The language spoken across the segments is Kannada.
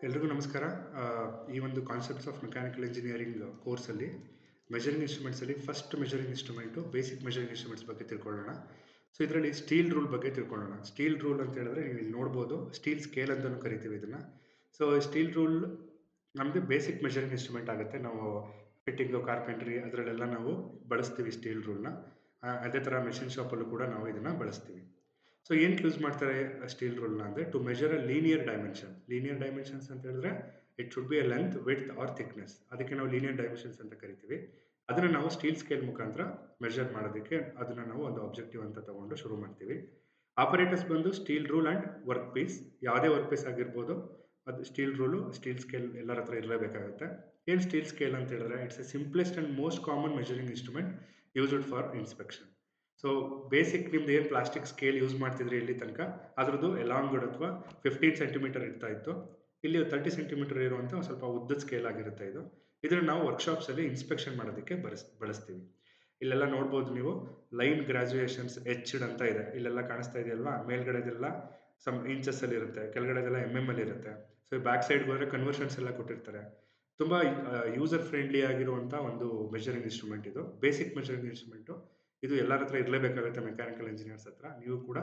ಎಲ್ರಿಗೂ ನಮಸ್ಕಾರ. ಆ, ಈ ಒಂದು ಕಾನ್ಸೆಪ್ಟ್ಸ್ ಆಫ್ ಮೆಕ್ಯಾನಿಕಲ್ ಇಂಜಿನಿಯರಿಂಗ್ ಕೋರ್ಸಲ್ಲಿ ಮೆಜರಿಂಗ್ ಇನ್ಸ್ಟ್ರೂಮೆಂಟ್ಸಲ್ಲಿ first measuring instrument basic measuring instruments ಬಗ್ಗೆ ತಿಳ್ಕೊಳ್ಳೋಣ. ಸೊ ಇದರಲ್ಲಿ ಸ್ಟೀಲ್ ರೂಲ್ ಬಗ್ಗೆ ತಿಳ್ಕೊಳ್ಳೋಣ. ಸ್ಟೀಲ್ ರೂಲ್ ಅಂತ ಹೇಳಿದ್ರೆ ನೀವು ಇಲ್ಲಿ ನೋಡ್ಬೋದು, ಸ್ಟೀಲ್ ಸ್ಕೇಲ್ ಅಂತಲೂ ಕರಿತೀವಿ ಇದನ್ನು. ಸೊ ಸ್ಟೀಲ್ ರೂಲ್ ನಮಗೆ ಬೇಸಿಕ್ ಮೆಜರಿಂಗ್ ಇನ್ಸ್ಟ್ರೂಮೆಂಟ್ ಆಗುತ್ತೆ. ನಾವು ಫಿಟ್ಟಿಂಗು, ಕಾರ್ಪೆಂಟ್ರಿ ಅದರಲ್ಲೆಲ್ಲ ನಾವು ಬಳಸ್ತೀವಿ ಸ್ಟೀಲ್ ರೂಲ್ನ. ಅದೇ ಥರ ಮೆಷಿನ್ ಶಾಪಲ್ಲೂ ಕೂಡ ನಾವು ಇದನ್ನು ಬಳಸ್ತೀವಿ. ಸೊ ಏನಕ್ಕೆ ಯೂಸ್ ಮಾಡ್ತಾರೆ ಸ್ಟೀಲ್ ರೂಲ್ನ ಅಂದರೆ to measure a linear dimension. Linear dimensions ಅಂತ ಹೇಳಿದ್ರೆ it should be a length, width or thickness. ಅದಕ್ಕೆ ನಾವು ಲೀನಿಯರ್ ಡೈಮೆನ್ಷನ್ಸ್ ಅಂತ ಕರಿತೀವಿ. ಅದನ್ನು ನಾವು ಸ್ಟೀಲ್ ಸ್ಕೇಲ್ ಮುಖಾಂತರ ಮೆಜರ್ ಮಾಡೋದಕ್ಕೆ ಅದನ್ನು ನಾವು ಒಂದು ಆಬ್ಜೆಕ್ಟಿವ್ ಅಂತ ತಗೊಂಡು ಶುರು ಮಾಡ್ತೀವಿ. ಆಪರೇಟರ್ಸ್ ಬಂದು steel rule and work piece. ಯಾವುದೇ ವರ್ಕ್ ಪೀಸ್ ಆಗಿರ್ಬೋದು, ಅದು ಸ್ಟೀಲ್ ರೂಲು, ಸ್ಟೀಲ್ ಸ್ಕೇಲ್ ಎಲ್ಲರ ಹತ್ರ ಇರಲೇಬೇಕಾಗುತ್ತೆ. ಏನು ಸ್ಟೀಲ್ ಸ್ಕೇಲ್ ಅಂತ ಹೇಳಿದ್ರೆ it's A simplest and most common measuring instrument used for inspection. So basic ನಿಮ್ದು ಏನು ಪ್ಲಾಸ್ಟಿಕ್ ಸ್ಕೇಲ್ ಯೂಸ್ ಮಾಡ್ತಿದ್ರಿ ಇಲ್ಲಿ ತನಕ, ಅದರದ್ದು ಎಲಾಂಗ್ಡ್ ಅಥವಾ 15 ಸೆಂಟಿಮೀಟರ್ ಇರ್ತಾ ಇತ್ತು. ಇಲ್ಲಿ 30 ಸೆಂಟಿಮೀಟರ್ ಇರುವಂಥ ಒಂದು ಸ್ವಲ್ಪ ಉದ್ದದ ಸ್ಕೇಲ್ ಆಗಿರುತ್ತೆ ಇದು. ಇದನ್ನು ನಾವು ವರ್ಕ್ಶಾಪ್ಸಲ್ಲಿ ಇನ್ಸ್ಪೆಕ್ಷನ್ ಮಾಡೋದಕ್ಕೆ ಬಳಸ್ತೀವಿ. ಇಲ್ಲೆಲ್ಲ ನೋಡ್ಬೋದು ನೀವು, ಲೈನ್ ಗ್ರಾಜುಯೇಷನ್ಸ್ ಎಚ್ಡ್ ಅಂತ ಇದೆ. ಇಲ್ಲೆಲ್ಲ ಕಾಣಿಸ್ತಾ ಇದೆಯಲ್ವಾ, ಮೇಲ್ಗಡೆದೆಲ್ಲ ಸಮ್ ಇಂಚಸ್ಸಲ್ಲಿ ಇರುತ್ತೆ, ಕೆಳಗಡೆದೆಲ್ಲ ಅಲ್ಲಿ ಇರುತ್ತೆ. ಸೊ ಬ್ಯಾಕ್ ಸೈಡ್ಗೆ ಹೋದರೆ ಕನ್ವರ್ಷನ್ಸ್ ಎಲ್ಲ ಕೊಟ್ಟಿರ್ತಾರೆ. ತುಂಬ ಯೂಸರ್ ಫ್ರೆಂಡ್ಲಿ ಆಗಿರುವಂಥ ಒಂದು ಮೆಜರಿಂಗ್ ಇನ್ಸ್ಟ್ರೂಮೆಂಟ್ ಇದು. ಬೇಸಿಕ್ ಮೆಜರಿಂಗ್ ಇನ್ಸ್ಟ್ರೂಮೆಂಟು ಇದು ಎಲ್ಲರ ಹತ್ರ ಇರಲೇಬೇಕಾಗುತ್ತೆ ಮೆಕ್ಯಾನಿಕಲ್ ಇಂಜಿನಿಯರ್ಸ್ ಹತ್ರ. ನೀವು ಕೂಡ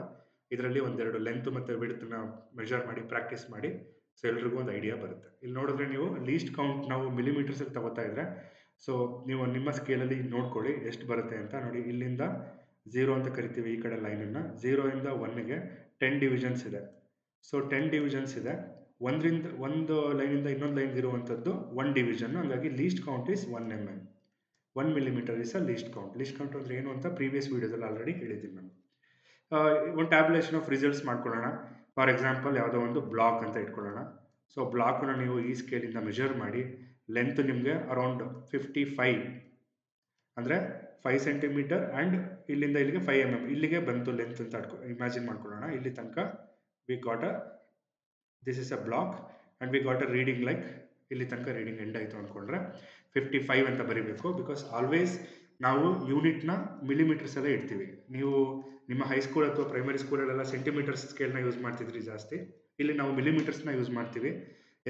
ಇದರಲ್ಲಿ ಒಂದೆರಡು ಲೆಂತ್ ಮತ್ತು ವಿಡ್ತ್ನ ಮೆಜರ್ ಮಾಡಿ ಪ್ರಾಕ್ಟೀಸ್ ಮಾಡಿ. ಸೊ ಎಲ್ರಿಗೂ ಒಂದು ಐಡಿಯಾ ಬರುತ್ತೆ. ಇಲ್ಲಿ ನೋಡಿದ್ರೆ ನೀವು ಲೀಸ್ಟ್ ಕೌಂಟ್ ನಾವು ಮಿಲಿಮೀಟರ್ಸಲ್ಲಿ ತಗೋತಾ ಇದ್ರೆ, ಸೊ ನೀವು ನಿಮ್ಮ ಸ್ಕೇಲಲ್ಲಿ ನೋಡ್ಕೊಳ್ಳಿ ಎಷ್ಟು ಬರುತ್ತೆ ಅಂತ. ನೋಡಿ, ಇಲ್ಲಿಂದ 0 ಅಂತ ಕರಿತೀವಿ ಈ ಕಡೆ ಲೈನನ್ನು. 0 ಇಂದ 1ಗೆ 10 ಡಿವಿಷನ್ಸ್ ಇದೆ. ಸೊ 10 ಡಿವಿಷನ್ಸ್ ಇದೆ. ಒಂದು ಲೈನಿಂದ ಇನ್ನೊಂದು ಲೈನ್ಗೆ ಇರುವಂಥದ್ದು 1 ಡಿವಿಷನ್. ಹಾಗಾಗಿ least count is 1 mm. 1 millimetre is a least count. Least count ಅಂದರೆ ಏನು ಅಂತ ಪ್ರೀವಿಯಸ್ ವೀಡಿಯೋದಲ್ಲಿ ಆಲ್ರೆಡಿ ಹೇಳಿದ್ದೀನಿ ನಾನು. ಒಂದು ಟ್ಯಾಬ್ಯುಲೇಷನ್ ಆಫ್ ರಿಸಲ್ಟ್ಸ್ ಮಾಡ್ಕೊಳ್ಳೋಣ. ಫಾರ್ ಎಕ್ಸಾಂಪಲ್ ಯಾವುದೋ ಒಂದು ಬ್ಲಾಕ್ ಅಂತ ಇಟ್ಕೊಳ್ಳೋಣ. ಸೊ ಬ್ಲಾಕನ್ನು ನೀವು ಈ ಸ್ಕೇಲಿಂದ ಮೆಜರ್ ಮಾಡಿ. ಲೆಂತ್ ನಿಮಗೆ ಅರೌಂಡ್ 55 ಅಂದರೆ 5 ಸೆಂಟಿಮೀಟರ್ ಆ್ಯಂಡ್ ಇಲ್ಲಿಂದ ಇಲ್ಲಿಗೆ 5 mm ಇಲ್ಲಿಗೆ ಬಂತು ಲೆಂತ್ ಅಂತ ಇಮ್ಯಾಜಿನ್ ಮಾಡ್ಕೊಳ್ಳೋಣ. ಇಲ್ಲಿ ತನಕ we got a this is a block and we got a reading like ಇಲ್ಲಿ ತನಕ ರೀಡಿಂಗ್ ಎಂಡ್ ಆಯಿತು ಅಂದ್ಕೊಂಡ್ರೆ 55 ಅಂತ ಬರೀಬೇಕು. ಬಿಕಾಸ್ ಆಲ್ವೇಸ್ ನಾವು ಯೂನಿಟ್ನ ಮಿಲಿಮೀಟರ್ಸಲ್ಲೇ ಇಡ್ತೀವಿ. ನೀವು ನಿಮ್ಮ ಹೈಸ್ಕೂಲ್ ಅಥವಾ ಪ್ರೈಮರಿ ಸ್ಕೂಲಲ್ಲೆಲ್ಲ ಸೆಂಟಿಮೀಟರ್ಸ್ ಸ್ಕೇಲ್ನ ಯೂಸ್ ಮಾಡ್ತಿದ್ರಿ ಜಾಸ್ತಿ. ಇಲ್ಲಿ ನಾವು ಮಿಲಿಮೀಟರ್ಸ್ನ ಯೂಸ್ ಮಾಡ್ತೀವಿ.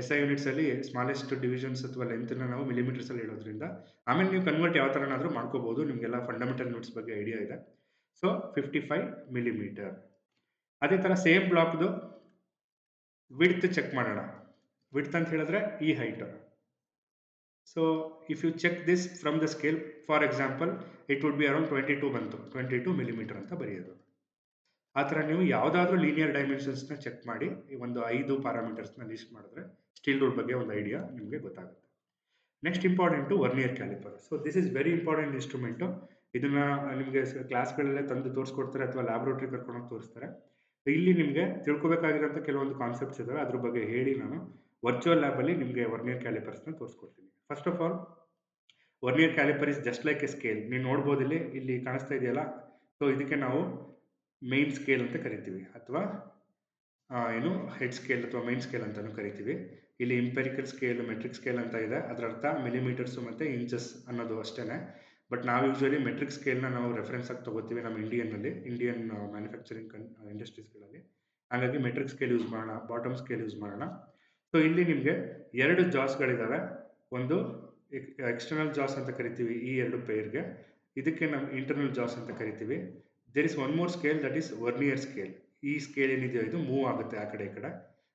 SI ಯೂನಿಟ್ಸಲ್ಲಿ ಸ್ಮಾಲೆಸ್ಟ್ ಡಿವಿಷನ್ಸ್ ಅಥವಾ ಲೆಂತ್ನ ನಾವು ಮಿಲಿಮೀಟರ್ಸಲ್ಲಿ ಇಡೋದ್ರಿಂದ. ಆಮೇಲೆ ನೀವು ಕನ್ವರ್ಟ್ ಯಾವ ಥರನಾದರೂ ಮಾಡ್ಕೋಬೋದು. ನಿಮಗೆಲ್ಲ ಫಂಡಮೆಂಟಲ್ ಯೂನಿಟ್ಸ್ ಬಗ್ಗೆ ಐಡಿಯಾ ಇದೆ. So 55 millimetre. ಅದೇ ಥರ ಸೇಮ್ ಬ್ಲಾಕ್ದು ವಿಡ್ತ್ ಚೆಕ್ ಮಾಡೋಣ. ವಿಡ್ತ್ ಅಂತ ಹೇಳಿದ್ರೆ ಈ height. So if you check this from the scale, for example it would be around 22 ಬಂತು. 22 ಮಿಲಿಮೀಟರ್ ಅಂತ ಬರೆಯೋದು. ಆ ಥರ ನೀವು ಯಾವುದಾದ್ರೂ ಲೀನಿಯರ್ ಡೈಮೆನ್ಷನ್ಸ್ನ ಚೆಕ್ ಮಾಡಿ ಒಂದು 5 ಪ್ಯಾರಾಮೀಟರ್ಸ್ನ ಲಿಸ್ಟ್ ಮಾಡಿದ್ರೆ ಸ್ಟೀಲ್ ರೂಲ್ ಬಗ್ಗೆ ಒಂದು ಐಡಿಯಾ ನಿಮಗೆ ಗೊತ್ತಾಗುತ್ತೆ. Next important vernier caliper. So this is very important instrument. ಇದನ್ನು ನಿಮಗೆ ಕ್ಲಾಸ್ಗಳಲ್ಲೇ ತಂದು ತೋರಿಸ್ಕೊಡ್ತಾರೆ ಅಥವಾ ಲ್ಯಾಬ್ರೋಟ್ರಿ ಕರ್ಕೊಂಡೋಗಿ ತೋರಿಸ್ತಾರೆ. ಇಲ್ಲಿ ನಿಮಗೆ ತಿಳ್ಕೊಬೇಕಾಗಿರೋಂಥ ಕೆಲವೊಂದು ಕಾನ್ಸೆಪ್ಟ್ಸ್ ಇದ್ದಾವೆ, ಅದ್ರ ಬಗ್ಗೆ ಹೇಳಿ ನಾನು ವರ್ಚುವಲ್ ಲ್ಯಾಬಲ್ಲಿ ನಿಮಗೆ ವರ್ನಿಯರ್ ಕ್ಯಾಲಿಪರ್ಸ್ನ ತೋರಿಸ್ಕೊಡ್ತೀನಿ. First of all, vernier caliper is just like a scale. ನೀವು ನೋಡ್ಬೋದು ಇಲ್ಲಿ ಕಾಣಿಸ್ತಾ ಇದೆಯಲ್ಲ. ಸೊ ಇದಕ್ಕೆ ನಾವು ಮೇನ್ ಸ್ಕೇಲ್ ಅಂತ ಕರಿತೀವಿ, ಅಥವಾ ಏನು ಹೆಡ್ ಸ್ಕೇಲ್ ಅಥವಾ ಮೈನ್ ಸ್ಕೇಲ್ ಅಂತಲೂ ಕರಿತೀವಿ. ಇಲ್ಲಿ ಇಂಪೆರಿಕಲ್ ಸ್ಕೇಲ್, ಮೆಟ್ರಿಕ್ ಸ್ಕೇಲ್ ಅಂತ ಇದೆ. ಅದರ ಅರ್ಥ ಮಿಲಿಮೀಟರ್ಸು ಮತ್ತು ಇಂಚಸ್ ಅನ್ನೋದು ಅಷ್ಟೇ. ಬಟ್ ನಾವು ಯೂಶ್ವಲಿ ಮೆಟ್ರಿಕ್ ಸ್ಕೇಲ್ನ ನಾವು ರೆಫರೆನ್ಸ್ ಆಗಿ ತೊಗೋತೀವಿ ನಮ್ಮ ಇಂಡಿಯನ್ ಮ್ಯಾನುಫ್ಯಾಕ್ಚರಿಂಗ್ ಇಂಡಸ್ಟ್ರೀಸ್ಗಳಲ್ಲಿ. ಹಾಗಾಗಿ ಮೆಟ್ರಿಕ್ ಸ್ಕೇಲ್ ಯೂಸ್ ಮಾಡೋಣ, ಬಾಟಮ್ ಸ್ಕೇಲ್ ಯೂಸ್ ಮಾಡೋಣ. ಸೊ ಇಲ್ಲಿ ನಿಮಗೆ 2 ಜಾಸ್ಗಳಿದ್ದಾವೆ. ಒಂದು ಎಕ್ಸ್ಟರ್ನಲ್ ಜಾಸ್ ಅಂತ ಕರಿತೀವಿ ಈ 2 ಪೇರ್ಗೆ. ಇದಕ್ಕೆ ನಮ್ಮ ಇಂಟರ್ನಲ್ ಜಾಸ್ ಅಂತ ಕರಿತೀವಿ. There is one more scale, that is vernier scale. ಈ ಸ್ಕೇಲ್ ಏನಿದೆಯೋ ಇದು ಮೂವ್ ಆಗುತ್ತೆ ಆ ಕಡೆ ಈ ಕಡೆ.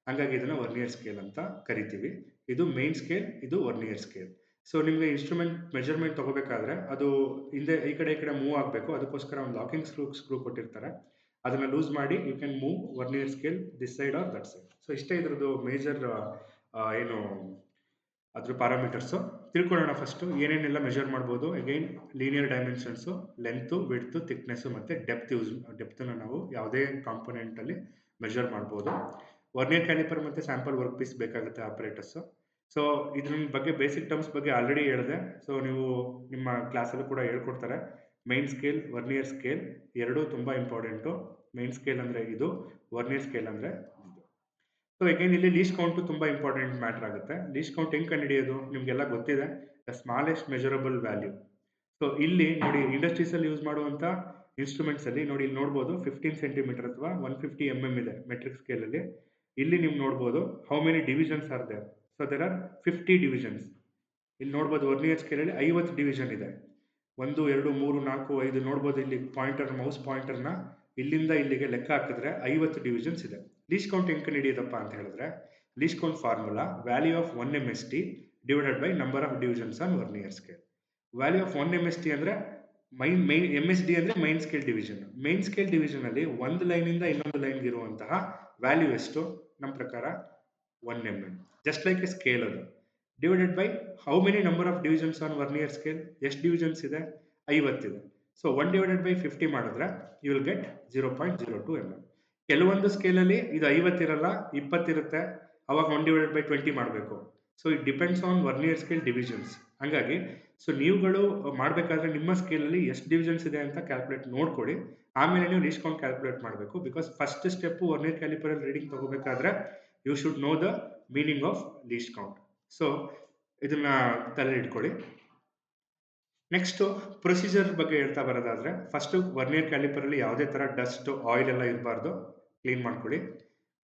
ಹಾಗಾಗಿ ಇದನ್ನು ವರ್ನಿಯರ್ ಸ್ಕೇಲ್ ಅಂತ ಕರಿತೀವಿ. ಇದು ಮೇನ್ ಸ್ಕೇಲ್, ಇದು ವರ್ನಿಯರ್ ಸ್ಕೇಲ್. ಸೊ ನಿಮಗೆ ಇನ್ಸ್ಟ್ರೂಮೆಂಟ್ ಮೆಜರ್ಮೆಂಟ್ ತೊಗೋಬೇಕಾದ್ರೆ ಅದು ಹಿಂದೆ ಈ ಕಡೆ ಮೂವ್ ಆಗಬೇಕು. ಅದಕ್ಕೋಸ್ಕರ ಒಂದು ಲಾಕಿಂಗ್ ಸ್ಕ್ರೂ ಕೊಟ್ಟಿರ್ತಾರೆ. ಅದನ್ನು ಲೂಸ್ ಮಾಡಿ you can move vernier scale this side or that side. So ಇಷ್ಟೇ ಇದ್ರದ್ದು ಮೇಜರ್ ಏನು ಅದ್ರ ಪ್ಯಾರಾಮೀಟರ್ಸು. ತಿಳ್ಕೊಳ್ಳೋಣ ಫಸ್ಟು ಏನೇನೆಲ್ಲ ಮೆಜರ್ ಮಾಡ್ಬೋದು. Again linear dimensions, length, width, thickness ಮತ್ತು ಡೆಪ್ತನ್ನು ನಾವು ಯಾವುದೇ ಕಾಂಪೊನೆಂಟಲ್ಲಿ ಮೆಜರ್ ಮಾಡ್ಬೋದು. ವರ್ನಿಯರ್ ಕ್ಯಾಲಿಪರ್ ಮತ್ತು ಸ್ಯಾಂಪಲ್ ವರ್ಕ್ ಪೀಸ್ ಬೇಕಾಗುತ್ತೆ ಆಪರೇಟರ್ಸು. ಸೊ ಇದ್ರ ಬಗ್ಗೆ ಬೇಸಿಕ್ ಟರ್ಮ್ಸ್ ಬಗ್ಗೆ ಆಲ್ರೆಡಿ ಹೇಳಿದೆ. ಸೊ ನೀವು ನಿಮ್ಮ ಕ್ಲಾಸಲ್ಲೂ ಕೂಡ ಹೇಳ್ಕೊಡ್ತಾರೆ. ಮೈನ್ ಸ್ಕೇಲ್, ವರ್ನಿಯರ್ ಸ್ಕೇಲ್ ಎರಡೂ ತುಂಬ ಇಂಪಾರ್ಟೆಂಟು. ಮೈನ್ ಸ್ಕೇಲ್ ಅಂದರೆ ಇದು, ವರ್ನಿಯರ್ ಸ್ಕೇಲ್ ಅಂದರೆ ಇದು. ಸೊ ಅಗೈನ್ ಇಲ್ಲಿ ಲೀಸ್ಟ್ ಕೌಂಟು ತುಂಬ ಇಂಪಾರ್ಟೆಂಟ್ ಮ್ಯಾಟ್ರ್ ಆಗುತ್ತೆ. ಲೀಸ್ಟ್ ಕೌಂಟ್ ಹೆಂಗೆ ಕಂಡುಹಿಡಿಯೋದು ನಿಮಗೆಲ್ಲ ಗೊತ್ತಿದೆ. The smallest measurable value. So ಇಲ್ಲಿ ನೋಡಿ, ಇಂಡಸ್ಟ್ರೀಸಲ್ಲಿ ಯೂಸ್ ಮಾಡುವಂಥ ಇನ್ಸ್ಟ್ರೂಮೆಂಟ್ಸಲ್ಲಿ ನೋಡಿ, ಇಲ್ಲಿ ನೋಡ್ಬೋದು 15 ಸೆಂಟಿಮೀಟರ್ ಅಥವಾ 150 mm ಇದೆ ಮೆಟ್ರಿಕ್ ಸ್ಕೇಲಲ್ಲಿ. ಇಲ್ಲಿ ನೀವು ನೋಡ್ಬೋದು how many divisions are there. So there are 50 divisions. ಇಲ್ಲಿ ನೋಡ್ಬೋದು ವರ್ನಿಯರ್ ಸ್ಕೇಲಲ್ಲಿ 50 ಡಿವಿಷನ್ ಇದೆ. 1 2 3 4 5 ನೋಡ್ಬೋದು. ಇಲ್ಲಿ ಪಾಯಿಂಟರ್ ಮೌಸ್ ಪಾಯಿಂಟರ್ನ ಇಲ್ಲಿಂದ ಇಲ್ಲಿಗೆ ಲೆಕ್ಕ ಹಾಕಿದ್ರೆ 50 ಡಿವಿಷನ್ಸ್ ಇದೆ. ಲೀಸ್ಟ್ ಕೌಂಟ್ ಹೆಂಗೆ ಕಂಡುಹಿಡಿಯೋದಪ್ಪ ಅಂತ ಹೇಳಿದ್ರೆ, least count formula value of 1 MST divided by number of divisions on vernier scale. Value of 1 MST ಅಂದರೆ ಮೈನ್ MSD ಅಂದರೆ main scale division. Main scale division ಅಲ್ಲಿ ಒಂದು ಲೈನಿಂದ ಇನ್ನೊಂದು ಲೈನ್ಗೆ ಇರುವಂತಹ ವ್ಯಾಲ್ಯೂ ಎಷ್ಟು? ನಮ್ಮ ಪ್ರಕಾರ 1 mm. Just like a scale ಅದು. Divided by how many number of divisions on vernier scale? ಎಷ್ಟು ಡಿವಿಷನ್ಸ್ ಇದೆ? 50 ಇದೆ. ಸೊ 1 ಡಿವೈಡೆಡ್ ಬೈ 50 ಮಾಡಿದ್ರೆ ಯು ವಿಲ್ ಗೆಟ್ 0.02 mm. ಕೆಲವೊಂದು ಸ್ಕೇಲಲ್ಲಿ ಇದು 50 ಇರಲ್ಲ, 20 ಇರುತ್ತೆ. ಅವಾಗ 1 ಡಿವೈಡೆಡ್ ಬೈ 20 ಮಾಡಬೇಕು. So it depends on vernier scale divisions. ಹಂಗಾಗಿ ಸೊ ನೀವುಗಳು ಮಾಡಬೇಕಾದ್ರೆ ನಿಮ್ಮ ಸ್ಕೇಲಲ್ಲಿ ಎಷ್ಟು ಡಿವಿಷನ್ಸ್ ಇದೆ ಅಂತ ಕ್ಯಾಲ್ಕುಲೇಟ್ ನೋಡ್ಕೊಳ್ಳಿ. ಆಮೇಲೆ ನೀವು ಲೀಸ್ಟ್ ಕೌಂಟ್ ಕ್ಯಾಲ್ಕುಲೇಟ್ ಮಾಡಬೇಕು. ಬಿಕಾಸ್ ಫಸ್ಟ್ ಸ್ಟೆಪ್ ವರ್ನಿಯರ್ ಕ್ಯಾಲಿಪರಲ್ಲಿ ರೀಡಿಂಗ್ ತಗೋಬೇಕಾದ್ರೆ you should know the meaning of least count. So ಇದನ್ನ ತಲೆ ಇಟ್ಕೊಳ್ಳಿ. ನೆಕ್ಸ್ಟ್ ಪ್ರೊಸೀಜರ್ ಬಗ್ಗೆ ಹೇಳ್ತಾ ಬರೋದಾದ್ರೆ, ಫಸ್ಟ್ ವರ್ನಿಯರ್ ಕ್ಯಾಲಿಪರಲ್ಲಿ ಯಾವುದೇ ತರ ಡಸ್ಟ್ ಆಯಿಲ್ ಎಲ್ಲ ಇರಬಾರ್ದು. ಕ್ಲೀನ್ ಮಾಡ್ಕೊಳ್ಳಿ.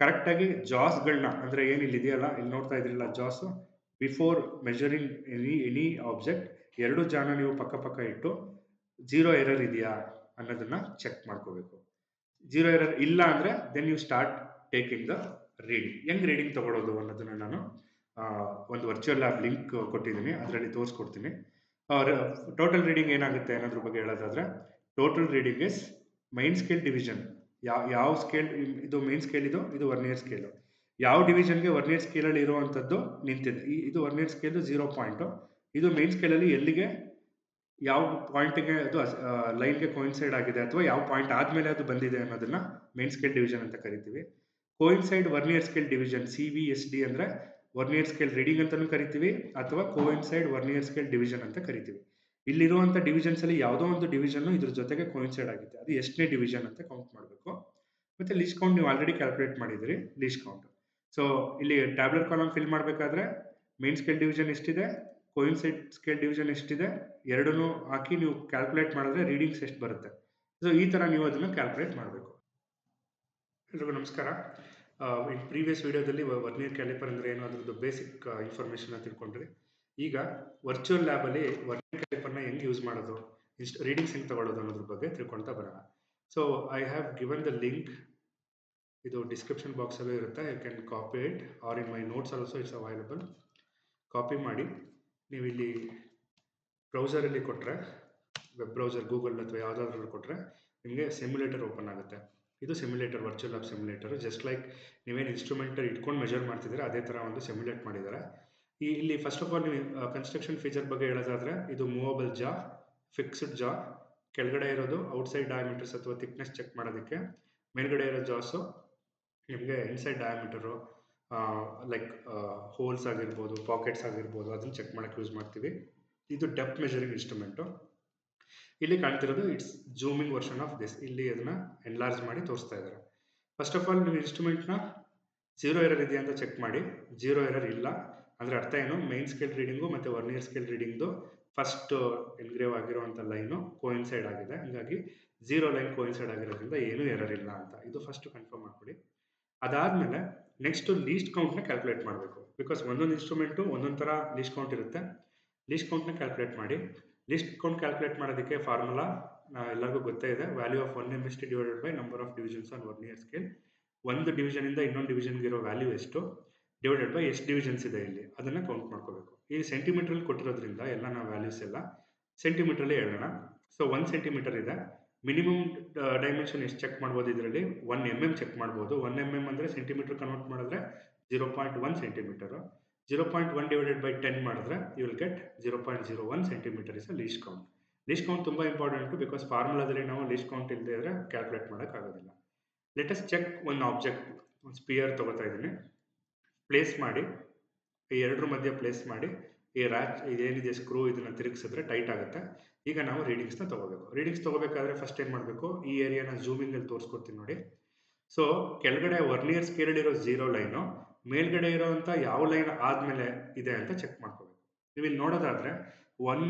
ಕರೆಕ್ಟಾಗಿ ಜಾಸ್ಗಳನ್ನ ಅಂದರೆ ಏನು ಇಲ್ಲಿ ಇದೆಯಲ್ಲ, ಇಲ್ಲಿ ನೋಡ್ತಾ ಇದ್ರಿಲ್ಲ ಜಾಸ್, ಬಿಫೋರ್ ಮೆಜರಿಂಗ್ ಎನಿ ಆಬ್ಜೆಕ್ಟ್ ಎರಡು ಜಾನ ನೀವು ಪಕ್ಕ ಪಕ್ಕ ಇಟ್ಟು 0 ಎರರ್ ಇದೆಯಾ ಅನ್ನೋದನ್ನ ಚೆಕ್ ಮಾಡ್ಕೋಬೇಕು. 0 ಎರರ್ ಇಲ್ಲ ಅಂದರೆ then you start taking the reading. ಹೆಂಗ್ ರೀಡಿಂಗ್ ತಗೊಳ್ಳೋದು ಅನ್ನೋದನ್ನ ನಾನು ಒಂದು ವರ್ಚುವಲ್ ಲ್ಯಾಬ್ ಲಿಂಕ್ ಕೊಟ್ಟಿದ್ದೀನಿ, ಅದರಲ್ಲಿ ತೋರಿಸ್ಕೊಡ್ತೀನಿ. ಟೋಟಲ್ ರೀಡಿಂಗ್ ಏನಾಗುತ್ತೆ ಅನ್ನೋದ್ರ ಬಗ್ಗೆ ಹೇಳೋದಾದ್ರೆ, total reading is mine scale division. ಯಾವ ಸ್ಕೇಲ್ ಇದು ಮೈನ್ ಸ್ಕೇಲ್, ಇದು ವರ್ನಿಯರ್ ಸ್ಕೇಲು. ಯಾವ ಡಿವಿಷನ್ಗೆ ವರ್ನಿಯರ್ ಸ್ಕೇಲಲ್ಲಿ ಇರುವಂಥದ್ದು ನಿಂತಿದೆ. ಇದು ವರ್ನಿಯರ್ ಸ್ಕೇಲು 0 ಪಾಯಿಂಟು. ಇದು ಮೈನ್ ಸ್ಕೇಲಲ್ಲಿ ಎಲ್ಲಿಗೆ ಯಾವ ಪಾಯಿಂಟ್ಗೆ ಅದು ಲೈನ್ಗೆ ಕೋಯಿನ್ಸೈಡ್ ಆಗಿದೆ ಅಥವಾ ಯಾವ ಪಾಯಿಂಟ್ ಆದಮೇಲೆ ಅದು ಬಂದಿದೆ ಅನ್ನೋದನ್ನ ಮೈನ್ ಸ್ಕೇಲ್ ಡಿವಿಷನ್ ಅಂತ ಕರಿತೀವಿ. Coincide vernier scale division CVSD ಅಂದರೆ ವರ್ನಿಯರ್ ಸ್ಕೇಲ್ ರೀಡಿಂಗ್ ಅಂತಾನೂ ಕರಿತೀವಿ, ಅಥವಾ ಕೋಯಿನ್ಸೈಡ್ ವರ್ನಿಯರ್ ಸ್ಕೇಲ್ ಡಿವಿಷನ್ ಅಂತ ಕರಿತೀವಿ. ಇಲ್ಲಿರುವಂಥ ಡಿವಿಷನ್ಸ್ ಅಲ್ಲಿ ಯಾವುದೋ ಒಂದು ಡಿವಿಷನ್ ಇದ್ರ ಜೊತೆಗೆ ಕೋಯಿನ್ಸೈಡ್ ಆಗಿದೆ, ಅದು ಎಷ್ಟನೇ ಡಿವಿಷನ್ ಅಂತ ಕೌಂಟ್ ಮಾಡಬೇಕು. ಮತ್ತೆ ಲೀಸ್ಟ್ ಕೌಂಟ್ ನೀವು ಆಲ್ರೆಡಿ ಕ್ಯಾಲ್ಕುಲೇಟ್ ಮಾಡಿದ್ರಿ, ಲೀಸ್ಟ್ ಕೌಂಟ್. ಸೊ ಇಲ್ಲಿ ಟ್ಯಾಬ್ಲೆಟ್ ಕಾಲಮ್ ಫಿಲ್ ಮಾಡಬೇಕಾದ್ರೆ ಮೈನ್ ಸ್ಕೇಲ್ ಡಿವಿಷನ್ ಎಷ್ಟಿದೆ, ಕೋಯಿನ್ಸೈಡ್ ಸ್ಕೇಲ್ ಡಿವಿಷನ್ ಎಷ್ಟಿದೆ, ಎರಡನ್ನೂ ಹಾಕಿ ನೀವು ಕ್ಯಾಲ್ಕುಲೇಟ್ ಮಾಡಿದ್ರೆ ರೀಡಿಂಗ್ಸ್ ಎಷ್ಟು ಬರುತ್ತೆ. ಸೊ ಈ ತರ ನೀವು ಅದನ್ನು ಕ್ಯಾಲ್ಕುಲೇಟ್ ಮಾಡಬೇಕು. ಎಲ್ರಿಗೂ ನಮಸ್ಕಾರ. ಇನ್ ಪ್ರೀವಿಯಸ್ ವಿಡಿಯೋದಲ್ಲಿ ವರ್ನಿಯರ್ ಕ್ಯಾಲಿಪರ್ ಅಂದರೆ ಏನು ಅದರದ್ದು ಬೇಸಿಕ್ ಇನ್ಫಾರ್ಮೇಷನ್ ತಿಳ್ಕೊಂಡ್ರಿ. ಈಗ ವರ್ಚುವಲ್ ಲ್ಯಾಬಲ್ಲಿ ವರ್ನಿಯರ್ ಕ್ಯಾಲಿಪರ್ನ ಹೆಂಗೆ ಯೂಸ್ ಮಾಡೋದು, ರೀಡಿಂಗ್ಸ್ ಹೆಂಗೆ ತಗೊಳ್ಳೋದು ಅನ್ನೋದ್ರ ಬಗ್ಗೆ ತಿಳ್ಕೊಳ್ತಾ ಬರೋಣ. So I have given the link, ಇದು ಡಿಸ್ಕ್ರಿಪ್ಷನ್ ಬಾಕ್ಸಲ್ಲೂ ಇರುತ್ತೆ. You can copy it or in my notes also it's available. Copy ಮಾಡಿ ನೀವು ಇಲ್ಲಿ ಬ್ರೌಸರಲ್ಲಿ ಕೊಟ್ಟರೆ, ವೆಬ್ ಬ್ರೌಸರ್ ಗೂಗಲ್ ಅಥವಾ ಯಾವುದಾದ್ರೂ ಕೊಟ್ಟರೆ ನಿಮಗೆ ಸಿಮ್ಯುಲೇಟರ್ ಓಪನ್ ಆಗುತ್ತೆ. ಇದು simulator, virtual lab simulator. Just like ನೀವೇನು ಇನ್ಸ್ಟ್ರೂಮೆಂಟ್ ಇಟ್ಕೊಂಡು ಮೆಜರ್ ಮಾಡ್ತಿದ್ದೀರಾ ಅದೇ ಥರ ಒಂದು ಸಿಮ್ಯುಲೇಟ್ ಮಾಡಿದ್ದಾರೆ. ಇಲ್ಲಿ ಫಸ್ಟ್ ಆಫ್ ಆಲ್ ನೀವು ಕನ್ಸ್ಟ್ರಕ್ಷನ್ ಫೀಚರ್ ಬಗ್ಗೆ ಹೇಳೋದಾದ್ರೆ, ಇದು ಮೂವಬಲ್ ಜಾ, ಫಿಕ್ಸ್ಡ್ ಜಾ. ಕೆಳಗಡೆ ಇರೋದು ಔಟ್ಸೈಡ್ ಡಯಾಮೀಟರ್ಸ್ ಅಥವಾ ಥಿಕ್ನೆಸ್ ಚೆಕ್ ಮಾಡೋದಕ್ಕೆ, ಮೇಲ್ಗಡೆ ಇರೋ ಜಾಸು ನಿಮಗೆ ಇನ್ಸೈಡ್ ಡಯಾಮೀಟರು, ಲೈಕ್ ಹೋಲ್ಸ್ ಆಗಿರ್ಬೋದು, ಪಾಕೆಟ್ಸ್ ಆಗಿರ್ಬೋದು, ಅದನ್ನು ಚೆಕ್ ಮಾಡೋಕ್ಕೆ ಯೂಸ್ ಮಾಡ್ತೀವಿ. ಇದು ಡೆಪ್ತ್ ಮೆಜರಿಂಗ್ ಇನ್ಸ್ಟ್ರೂಮೆಂಟು. ಇಲ್ಲಿ ಕಾಣ್ತಿರೋದು it's zooming version of this. ಇಲ್ಲಿ ಅದನ್ನ ಎನ್ಲಾರ್ಜ್ ಮಾಡಿ ತೋರಿಸ್ತಾ ಇದ್ದಾರೆ. ಫಸ್ಟ್ ಆಫ್ ಆಲ್ ನೀವು ಇನ್ಸ್ಟ್ರೂಮೆಂಟ್ನ 0 ಎರರ್ ಇದೆಯಾ ಅಂತ ಚೆಕ್ ಮಾಡಿ. 0 ಎರರ್ ಇಲ್ಲ ಅಂದರೆ ಅರ್ಥ ಏನು, ಮೈನ್ ಸ್ಕೇಲ್ ರೀಡಿಂಗು ಮತ್ತು ವರ್ನಿಯರ್ ಸ್ಕೇಲ್ ರೀಡಿಂಗ್ದು ಫಸ್ಟ್ ಎನ್ಗ್ರೇವ್ ಆಗಿರುವಂಥ ಲೈನು ಕೋಯಿನ್ಸೈಡ್ ಆಗಿದೆ. ಹಂಗಾಗಿ 0 ಲೈನ್ ಕೋಯಿನ್ಸೈಡ್ ಆಗಿರೋದ್ರಿಂದ ಏನೂ ಎರರ್ ಇಲ್ಲ ಅಂತ. ಇದು ಫಸ್ಟ್ ಕನ್ಫರ್ಮ್ ಮಾಡ್ಕೊಳ್ಳಿ. ಅದಾದಮೇಲೆ ನೆಕ್ಸ್ಟ್ ಲೀಸ್ಟ್ ಕೌಂಟ್ನ ಕ್ಯಾಲ್ಕುಲೇಟ್ ಮಾಡಬೇಕು. ಬಿಕಾಸ್ ಒಂದೊಂದು ಇನ್ಸ್ಟ್ರೂಮೆಂಟು ಒಂದೊಂದು ಥರ ಲೀಸ್ಟ್ ಕೌಂಟ್ ಇರುತ್ತೆ. ಲೀಸ್ಟ್ ಕೌಂಟ್ನ ಕ್ಯಾಲ್ಕುಲೇಟ್ ಮಾಡಿ. ಲೀಸ್ಟ್ ಕೌಂಟ್ ಕ್ಯಾಲ್ಕುಲೇಟ್ ಮಾಡೋದಕ್ಕೆ ಫಾರ್ಮುಲಾ ಎಲ್ಲರಿಗೂ ಗೊತ್ತೇ ಇದೆ, value of 1 MST divided by number of divisions on vernier scale. ಒಂದು ಡಿವಿಷನಿಂದ ಇನ್ನೊಂದು ಡಿವಿಷನ್ಗೆ ಇರೋ ವ್ಯಾಲ್ಯೂ ಎಷ್ಟು ಡಿವೈಡೆಡ್ ಬೈ ಎಷ್ಟು ಡಿವಿಷನ್ಸ್ ಇದೆ ಇಲ್ಲಿ, ಅದನ್ನು ಕೌಂಟ್ ಮಾಡ್ಕೋಬೇಕು. ಈ ಸೆಂಟಿಮೀಟ್ರಲ್ಲಿ ಕೊಟ್ಟಿರೋದ್ರಿಂದ ಎಲ್ಲ ನಾವು ವ್ಯಾಲ್ಯೂಸ್ ಎಲ್ಲ ಸೆಂಟಿಮೀಟ್ರಲ್ಲಿ ಹೇಳೋಣ. ಸೊ 1 ಸೆಂಟಿಮೀಟರ್ ಇದೆ. ಮಿನಿಮಮ್ ಡೈಮೆನ್ಷನ್ ಎಷ್ಟು ಚೆಕ್ ಮಾಡ್ಬೋದು ಇದರಲ್ಲಿ, 1 mm ಚೆಕ್ ಮಾಡ್ಬೋದು. 1 mm ಅಂದರೆ ಸೆಂಟಿಮೀಟರ್ ಕನ್ವರ್ಟ್ ಮಾಡಿದ್ರೆ 0.1 ಸೆಂಟಿಮೀಟರು. 0.1 ಡಿವೈಡೆಡ್ ಬೈ 10 ಮಾಡಿದ್ರೆ you will get 0.01 centimetre is a least count. Least count ತುಂಬ ಇಂಪಾರ್ಟೆಂಟು, ಬಿಕಾಸ್ ಫಾರ್ಮುಲಾದಲ್ಲಿ ನಾವು ಲೀಸ್ಟ್ ಕೌಂಟ್ ಇಲ್ಲದೆ ಇದ್ರೆ ಕ್ಯಾಲ್ಕುಲೇಟ್ ಮಾಡೋಕ್ಕಾಗೋದಿಲ್ಲ. ಲೆಟ್ ಅಸ್ ಚೆಕ್ ಒಂದು ಆಬ್ಜೆಕ್ಟ್, ಒಂದು ಸ್ಪಿಯರ್ ತಗೋತಾ ಇದ್ದೀನಿ. ಪ್ಲೇಸ್ ಮಾಡಿ, ಈ ಎರಡರ ಮಧ್ಯೆ ಪ್ಲೇಸ್ ಮಾಡಿ, ಈ ರ್ಯಾಚ್ ಇದೇನಿದೆ ಸ್ಕ್ರೂ ಇದನ್ನು ತಿರುಗಿಸಿದ್ರೆ ಟೈಟ್ ಆಗುತ್ತೆ. ಈಗ ನಾವು ರೀಡಿಂಗ್ಸ್ನ ತೊಗೋಬೇಕು. ರೀಡಿಂಗ್ಸ್ ತೊಗೋಬೇಕಾದ್ರೆ ಫಸ್ಟ್ ಏನು ಮಾಡಬೇಕು, ಈ ಏರಿಯಾನ ಝೂಮಿಂಗಲ್ಲಿ ತೋರಿಸ್ಕೊಡ್ತೀನಿ ನೋಡಿ. ಸೊ ಕೆಳಗಡೆ ವರ್ನಿಯರ್ ಸ್ಕೇಲಲ್ಲಿರೋ 0 ಲೈನು ಮೇಲ್ಗಡೆ ಇರೋವಂಥ ಯಾವ ಲೈನ್ ಆದಮೇಲೆ ಇದೆ ಅಂತ ಚೆಕ್ ಮಾಡ್ಕೋಬೇಕು. ನೀವು ಇಲ್ಲಿ ನೋಡೋದಾದರೆ 1,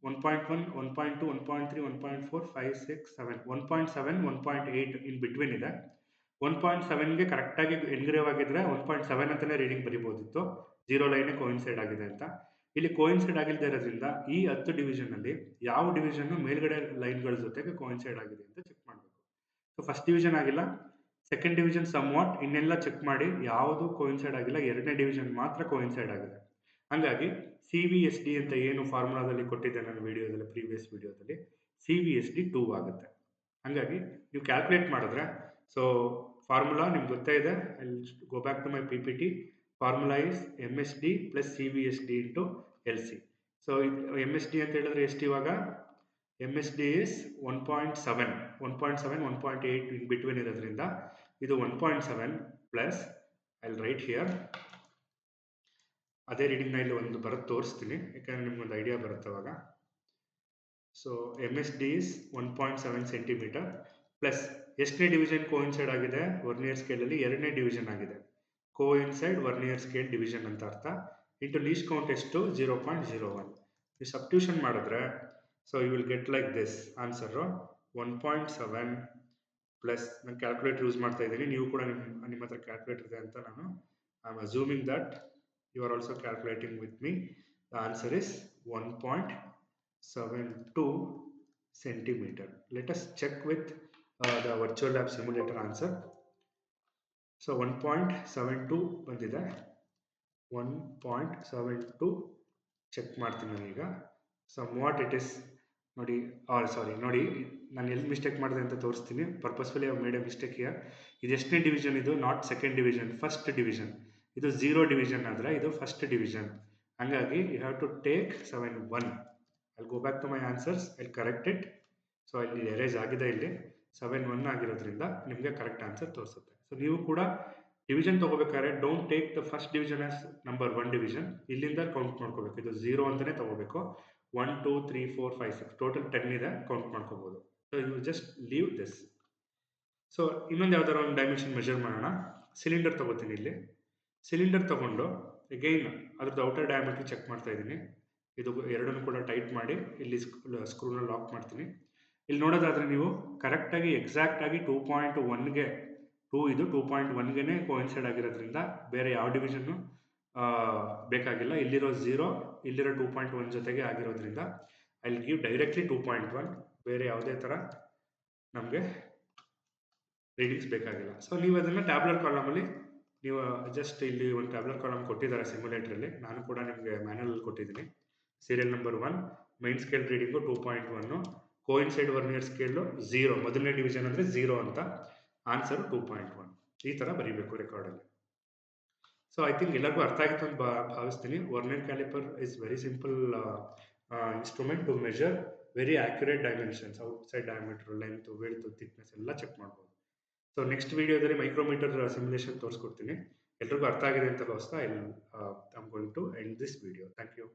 1.1, 1.2, 1.3, 1.4, 5, 6, 7, 1.7, 1.8 ಇನ್ ಬಿಟ್ವೀನ್ ಇದೆ. 1.7ಗೆ ಕರೆಕ್ಟಾಗಿ ಎನ್ಗ್ರೇವ್ ಆಗಿದ್ರೆ 1.7 ಅಂತಾನೆ ರೀಡಿಂಗ್ ಬರಿಬೋದಿತ್ತು. 0 ಲೈನೇ ಕೋಇನ್ಸೈಡ್ ಆಗಿದೆ ಅಂತ. ಇಲ್ಲಿ ಕೋಇನ್ಸೈಡ್ ಆಗಿಲ್ಲದೆ ಇರೋದ್ರಿಂದ ಈ 10 ಡಿವಿಷನಲ್ಲಿ ಯಾವ ಡಿವಿಷನ್ ಮೇಲ್ಗಡೆ ಲೈನ್‌ಗಳ ಜೊತೆಗೆ ಕೋಇನ್ಸೈಡ್ ಆಗಿದೆ ಅಂತ ಚೆಕ್ ಮಾಡಬೇಕು. ಸೊ ಫಸ್ಟ್ ಡಿವಿಷನ್ ಆಗಿಲ್ಲ. ಸೆಕೆಂಡ್ ಡಿವಿಷನ್ ಸಮ್‌ವಾಟ್ ಇನ್ನೆಲ್ಲ ಚೆಕ್ ಮಾಡಿ ಯಾವುದು ಕೋಇನ್ಸೈಡ್ ಆಗಿಲ್ಲ. 2ನೇ ಡಿವಿಷನ್ ಮಾತ್ರ ಕೋಇನ್ಸೈಡ್ ಆಗಿದೆ. ಹಂಗಾಗಿ ಸಿ-ವಿ-ಎಸ್-ಡಿ ಅಂತ ಏನು ಫಾರ್ಮುಲಾದಲ್ಲಿ ಕೊಟ್ಟಿದ್ದೆ ನಾನು ವಿಡಿಯೋದಲ್ಲಿ ಪ್ರೀವಿಯಸ್ ವಿಡಿಯೋದಲ್ಲಿ ಸಿ-ವಿ-ಎಸ್-ಡಿ 2 ಆಗುತ್ತೆ. ಹಂಗಾಗಿ ನೀವು ಕ್ಯಾಲ್ಕುಲೇಟ್ ಮಾಡಿದ್ರೆ ಸೊ ಫಾರ್ಮುಲಾ ನಿಮ್ಗೆ ಗೊತ್ತೇ ಇದೆ. I will go back to my PPT. Formula is MSD plus CVSD into LC. So MSD ಅಂತ ಹೇಳಿದ್ರೆ ಎಷ್ಟು ಇವಾಗ? ಎಮ್-ಎಸ್-ಡಿ ಇಸ್ 1.7, 1.7, 1.8 ಇನ್ ಬಿಟ್ವೀನ್ ಇರೋದ್ರಿಂದ ಇದು 1.7 plus I will write here. ಅದೇ ರೀಡಿಂಗ್ನ ಇಲ್ಲಿ ಒಂದು ಬರೋದು ತೋರಿಸ್ತೀನಿ, ಯಾಕಂದರೆ ನಿಮ್ಗೊಂದು ಐಡಿಯಾ ಬರುತ್ತೆ ಅವಾಗ. So M-S-D is 1.7 centimetre plus ಎಷ್ಟನೇ ಡಿವಿಷನ್ ಕೋಇನ್ಸೈಡ್ ಆಗಿದೆ? ವರ್ನಿಯರ್ ಸ್ಕೇಲಲ್ಲಿ 2ನೇ ಡಿವಿಷನ್ ಆಗಿದೆ. ಕೋಇನ್ಸೈಡ್ ವರ್ನಿಯರ್ ಸ್ಕೇಲ್ ಡಿವಿಷನ್ ಅಂತ ಅರ್ಥ. ಇಂಟು ಲೀಸ್ಟ್ ಕೌಂಟ್ ಎಷ್ಟು? 0.01. ನೀವು ಸಬ್ಸ್ಟಿಟ್ಯೂಷನ್ ಮಾಡಿದ್ರೆ so you will get like this answer 1.7 plus ನಾನು ಕ್ಯಾಲ್ಕುಲೇಟರ್ ಯೂಸ್ ಮಾಡ್ತಾ ಇದ್ದೀನಿ. ನೀವು ಕೂಡ ನಿಮ್ಮ ಹತ್ರ ಕ್ಯಾಲ್ಕುಲೇಟರ್ ಇದೆ ಅಂತ ನಾನು I am assuming that you are also calculating with me. The answer is 1.72 centimeter. Let us check with the virtual lab simulator answer. So 1.72 ಬಂದಿದೆ. 1.72 ಚೆಕ್ ಮಾಡ್ತೀನಿ ನಾನೀಗ. somewhat it is ನೋಡಿ, ಸಾರಿ ನೋಡಿ, ನಾನು ಎಲ್ಲಿ ಮಿಸ್ಟೇಕ್ ಮಾಡಿದೆ ಅಂತ ತೋರಿಸ್ತೀನಿ. Purposefully I made a mistake here. ಇದು ಎಷ್ಟನೇ ಡಿವಿಷನ್? ಇದು not second division, first division. ಇದು 0 ಡಿವಿಷನ್ ಆದರೆ ಇದು ಫಸ್ಟ್ ಡಿವಿಷನ್. ಹಾಗಾಗಿ you have to take 7.1. I go back to my answers, I correct it. So ಇಲ್ಲಿ ಎರೇಜ್ ಆಗಿದೆ, ಇಲ್ಲಿ 7.1 ಆಗಿರೋದ್ರಿಂದ ನಿಮಗೆ ಕರೆಕ್ಟ್ ಆನ್ಸರ್ ತೋರಿಸುತ್ತೆ. ಸೊ ನೀವು ಕೂಡ ಡಿವಿಷನ್ ತೊಗೋಬೇಕಾದ್ರೆ don't take the first division as number 1 division. ಇಲ್ಲಿಂದ ಕೌಂಟ್ ಮಾಡ್ಕೋಬೇಕು. ಇದು 0 ಅಂತಲೇ ತೊಗೋಬೇಕು. 1, 2, 3, 4, 5, 6 ಟೋಟಲ್ 10 ಇದೆ, ಕೌಂಟ್ ಮಾಡ್ಕೋಬೋದು. So you just leave this. So ಇನ್ನೊಂದು ಯಾವ್ದಾರು ಒಂದು ಡೈಮೆನ್ಷನ್ ಮೆಷರ್ ಮಾಡೋಣ. ಸಿಲಿಂಡರ್ ತೊಗೋತೀನಿ. ಇಲ್ಲಿ ಸಿಲಿಂಡರ್ ತೊಗೊಂಡು ಅಗೈನ್ ಅದ್ರದ್ದು ಔಟರ್ ಡಯಾಮೀಟರ್ ಚೆಕ್ ಮಾಡ್ತಾ ಇದ್ದೀನಿ. ಇದು ಎರಡನ್ನೂ ಕೂಡ ಟೈಟ್ ಮಾಡಿ ಇಲ್ಲಿ ಸ್ಕ್ರೂನ ಲಾಕ್ ಮಾಡ್ತೀನಿ. ಇಲ್ಲಿ ನೋಡೋದಾದರೆ ನೀವು ಕರೆಕ್ಟಾಗಿ ಎಕ್ಸಾಕ್ಟಾಗಿ 2.1ಗೆ 2 ಇದು 2.1ಗೆ ಕೋಇನ್ಸೈಡ್ ಆಗಿರೋದ್ರಿಂದ ಬೇರೆ ಯಾವ ಡಿವಿಷನ್ನು ಬೇಕಾಗಿಲ್ಲ. ಇಲ್ಲಿರೋ 0, ಇಲ್ಲಿರೋ 2.1 ಜೊತೆಗೆ ಆಗಿರೋದ್ರಿಂದ ಐ ವಿಲ್ ಗಿವ್ ಡೈರೆಕ್ಟ್ಲಿ 2.1. ಬೇರೆ ಯಾವುದೇ ಥರ ನಮಗೆ ರೀಡಿಂಗ್ಸ್ ಬೇಕಾಗಿಲ್ಲ. ಸೊ ನೀವು ಅದನ್ನು ಟ್ಯಾಬ್ಲರ್ ಕಾಲಮಲ್ಲಿ ನೀವು ಜಸ್ಟ್ ಇಲ್ಲಿ ಒಂದು ಟ್ಯಾಬ್ಲರ್ ಕಾಲಮ್ ಕೊಟ್ಟಿದ್ದಾರೆ ಸಿಮ್ಯುಲೇಟ್ರಲ್ಲಿ. ನಾನು ಕೂಡ ನಿಮಗೆ ಮ್ಯಾನುವಲ್ ಕೊಟ್ಟಿದ್ದೀನಿ. Serial number 1 main scale reading 2.1, coincide vernier scale 0, ಮೊದಲನೇ ಡಿವಿಷನ್ ಅಂದರೆ 0 ಅಂತ, ಆನ್ಸರು 2.1. ಈ ಥರ ಬರೀಬೇಕು ರೆಕಾರ್ಡಲ್ಲಿ. ಸೊ ಐ ಥಿಂಕ್ ಎಲ್ಲರಿಗೂ ಅರ್ಥ ಆಗಿತ್ತು ಅಂತ ಭಾವಿಸ್ತೀನಿ. Vernier caliper is very simple instrument to measure very accurate dimensions. Outside diameter, length, width, thickness ಎಲ್ಲ ಚೆಕ್ ಮಾಡ್ಬೋದು. ಸೊ ನೆಕ್ಸ್ಟ್ ವಿಡಿಯೋದಲ್ಲಿ ಮೈಕ್ರೋಮೀಟರ್ ಸಿಮ್ಯುಲೇಷನ್ ತೋರಿಸ್ಕೊಡ್ತೀನಿ. ಎಲ್ರಿಗೂ ಅರ್ಥ ಆಗಿದೆ ಅಂತ ಭಾವಿಸ್ತಾ I am going to end this video. Thank you.